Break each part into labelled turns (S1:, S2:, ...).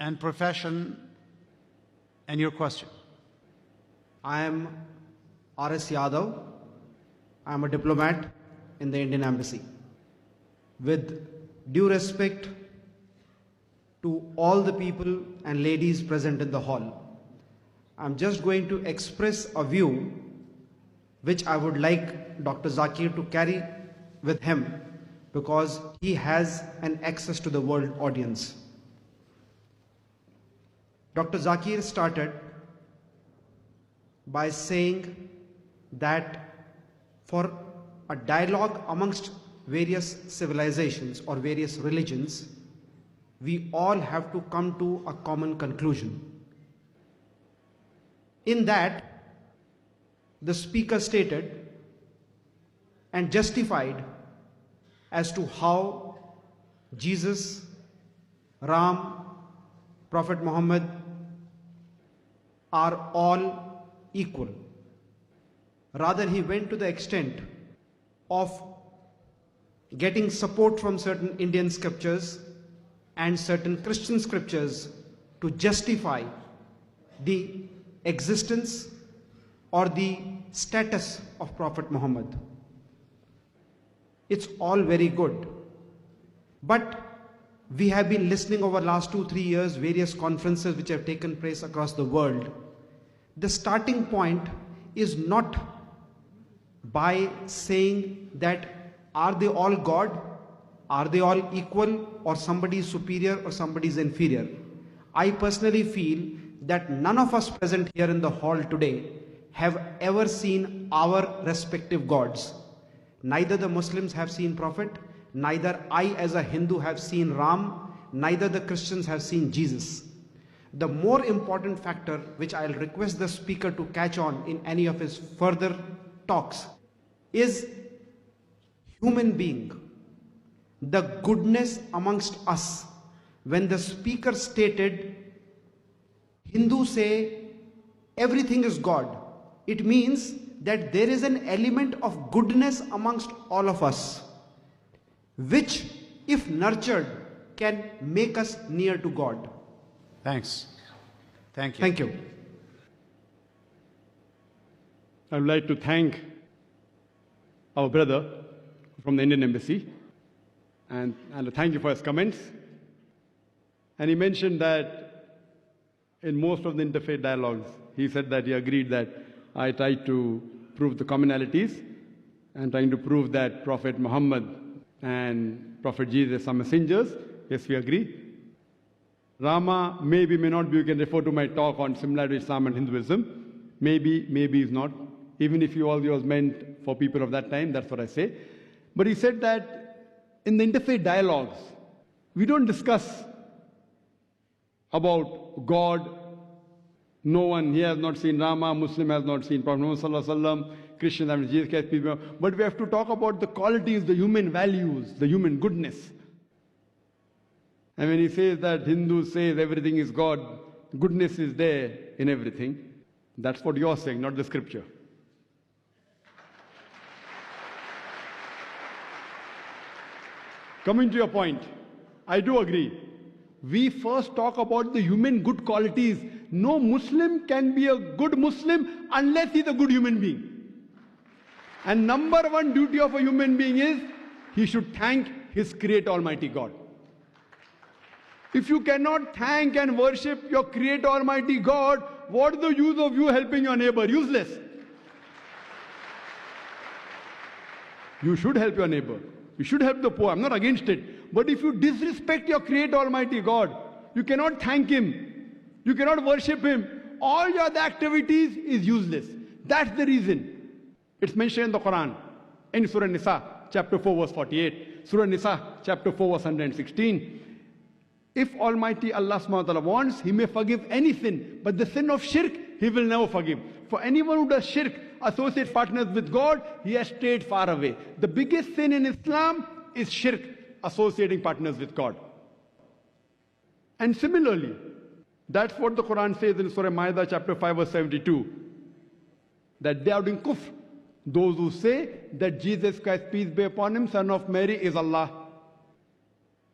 S1: and profession, and your question.
S2: I am R.S. Yadav. I am a diplomat in the Indian Embassy. With due respect to all the people and ladies present in the hall, I am just going to express a view which I would like Dr. Zakir to carry with him, because he has an access to the world audience. Dr. Zakir started by saying that for a dialogue amongst various civilizations or various religions, we all have to come to a common conclusion. In that, the speaker stated and justified as to how Jesus, Ram, Prophet Muhammad are all equal. Rather, he went to the extent of getting support from certain Indian scriptures and certain Christian scriptures to justify the existence or the status of Prophet Muhammad. It's all very good, but we have been listening over the last 2-3 years, various conferences which have taken place across the world. The starting point is not by saying that are they all God, are they all equal, or somebody is superior or somebody is inferior. I personally feel that none of us present here in the hall today have ever seen our respective gods. Neither the Muslims have seen Prophet, neither I as a Hindu have seen Ram, neither the Christians have seen Jesus. The more important factor which I'll request the speaker to catch on in any of his further talks is human being, the goodness amongst us. When the speaker stated, Hindus say everything is God, it means that there is an element of goodness amongst all of us, which, if nurtured, can make us near to God.
S1: Thanks. Thank you.
S2: Thank you.
S3: I would like to thank our brother from the Indian Embassy, and thank you for his comments. And he mentioned that in most of the interfaith dialogues, he said that he agreed that I tried to prove the commonalities and trying to prove that Prophet Muhammad and Prophet Jesus are messengers. Yes, we agree. Rama maybe, may not be. You can refer to my talk on similarity of Islam and Hinduism. Maybe, maybe is not. Even if you all was meant for people of that time, that's what I say. But he said that in the interfaith dialogues, we don't discuss about God. No one here has not seen Rama, Muslim has not seen Prophet Muhammad Sallallahu Alaihi Wasallam, Christians have Jesus Christ, people. But we have to talk about the qualities, the human values, the human goodness. And when he says that Hindus say everything is God, goodness is there in everything, that's what you're saying, not the scripture. Coming to your point, I do agree. We first talk about the human good qualities. No Muslim can be a good Muslim unless he's a good human being. And number one duty of a human being is he should thank his Creator Almighty God. If you cannot thank and worship your Creator Almighty God, what is the use of you helping your neighbor? Useless. You should help your neighbor. You should help the poor. I'm not against it. But if you disrespect your Creator Almighty God, you cannot thank Him. You cannot worship Him. All your other activities is useless. That's the reason. It's mentioned in the Quran. In Surah Nisa, chapter 4, verse 48. Surah Nisa, chapter 4, verse 116. If Almighty Allah subhanahu wa ta'ala wants, He may forgive any sin. But the sin of shirk, He will never forgive. For anyone who does shirk, associates partners with God, he has strayed far away. The biggest sin in Islam is shirk, associating partners with God. And similarly, that's what the Quran says in Surah Ma'idah chapter 5 verse 72. That they are doing kufr. Those who say that Jesus Christ, peace be upon him, son of Mary, is Allah.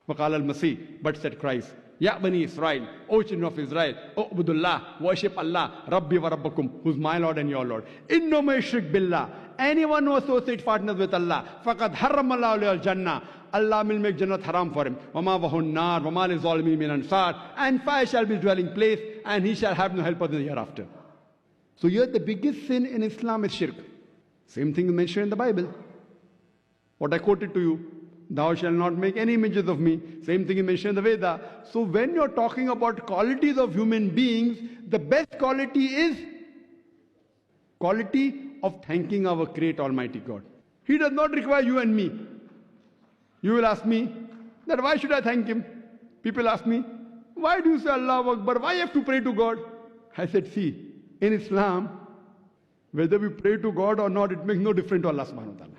S3: Waqala al-Masih, but said Christ. Ya Bani Israel, O children of Israel, Ubudullah, worship Allah, Rabbi wa Rabbakum, who's my Lord and your Lord. Inno may shirk billah. Anyone who associates partners with Allah, faqad harramallahu alayhi al-jannah. Allah will make Jannat haram for him. Wama vahun nar, wama li zalimin min ansar. And fire shall be his dwelling place, and he shall have no help of the hereafter. So here the biggest sin in Islam is shirk. Same thing is mentioned in the Bible. What I quoted to you, thou shalt not make any images of me. Same thing is mentioned in the Veda. So when you're talking about qualities of human beings, the best quality is quality of thanking our great Almighty God. He does not require you and me. You will ask me that why should I thank him? People ask me, why do you say Allahu Akbar? Why you have to pray to God? I said, see, in Islam, whether we pray to God or not, it makes no difference to Allah subhanahu wa ta'ala.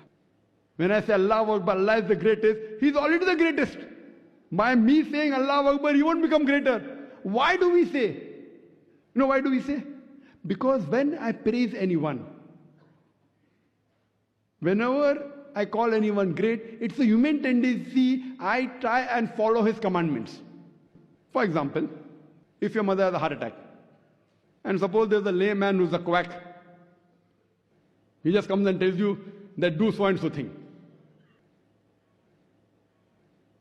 S3: When I say Allahu Akbar, Allah is the greatest, He's already the greatest. By me saying Allahu Akbar, He won't become greater. Why do we say? You know why do we say? Because when I praise anyone, whenever I call anyone great, it's a human tendency, I try and follow his commandments. For example, if your mother has a heart attack, and suppose there's a layman who's a quack, he just comes and tells you that do so and so thing.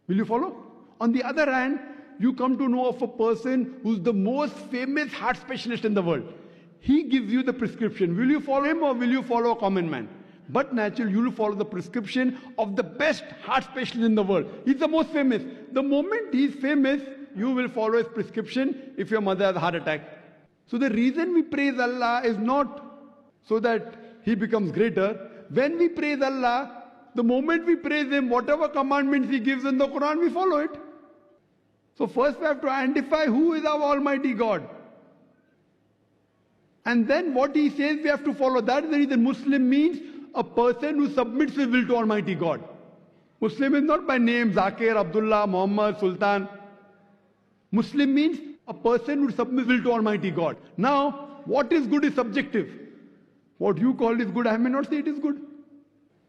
S3: Will you follow? On the other hand, you come to know of a person who's the most famous heart specialist in the world. He gives you the prescription. Will you follow him or will you follow a common man? But naturally, you will follow the prescription of the best heart specialist in the world. He's the most famous. The moment he's famous, you will follow his prescription if your mother has a heart attack. So the reason we praise Allah is not so that He becomes greater. When we praise Allah, the moment we praise Him, whatever commandments He gives in the Quran, we follow it. So first we have to identify who is our Almighty God. And then what He says we have to follow. That is the reason Muslim means a person who submits his will to Almighty God. Muslim is not by name, Zakir, Abdullah, Muhammad, Sultan. Muslim means a person who submits will to Almighty God. Now, what is good is subjective. What you call is good, I may not say it is good.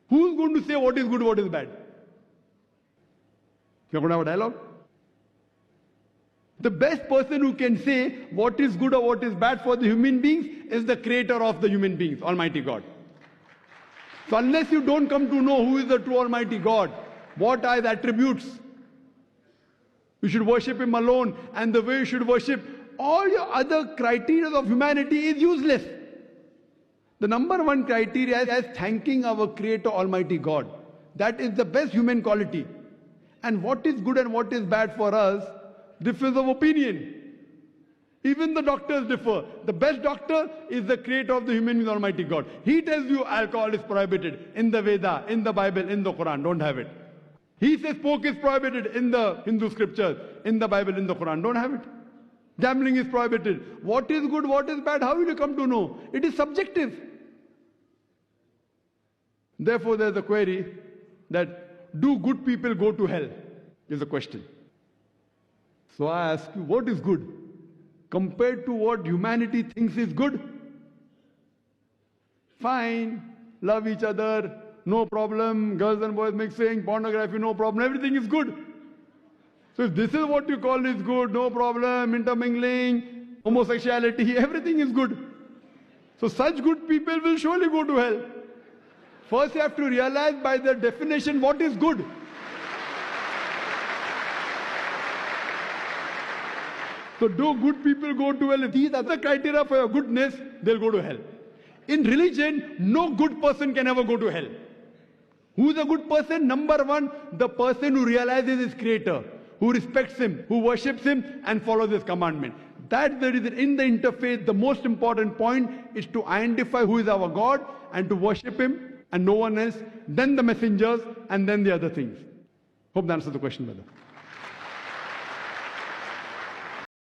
S3: Who's going to say what is good, what is bad? You're going to have a dialogue? The best person who can say what is good or what is bad for the human beings is the creator of the human beings, Almighty God. So unless you don't come to know who is the true Almighty God, what are His attributes, you should worship Him alone, and the way you should worship all your other criteria of humanity is useless. The number one criteria is thanking our Creator Almighty God. That is the best human quality. And what is good and what is bad for us differs of opinion. Even the doctors differ. The best doctor is the creator of the human being, Almighty God. He tells you alcohol is prohibited in the Veda, in the Bible, in the Quran. Don't have it. He says pork is prohibited in the Hindu scriptures, in the Bible, in the Quran. Don't have it. Gambling is prohibited. What is good, what is bad, how will you come to know? It is subjective. Therefore, there is a query that do good people go to hell? Is a question. So I ask you, what is good? Compared to what humanity thinks is good? Fine, love each other, no problem, girls and boys mixing, pornography, no problem, everything is good. So if this is what you call is good, no problem, intermingling, homosexuality, everything is good. So such good people will surely go to hell. First you have to realize by the definition what is good. So do good people go to hell? If these are the criteria for your goodness, they'll go to hell. In religion, no good person can ever go to hell. Who's a good person? Number one, the person who realizes his creator, who respects him, who worships him and follows his commandment. That's the reason in the interfaith, the most important point is to identify who is our God and to worship him and no one else, then the messengers and then the other things. Hope that answers the question, brother.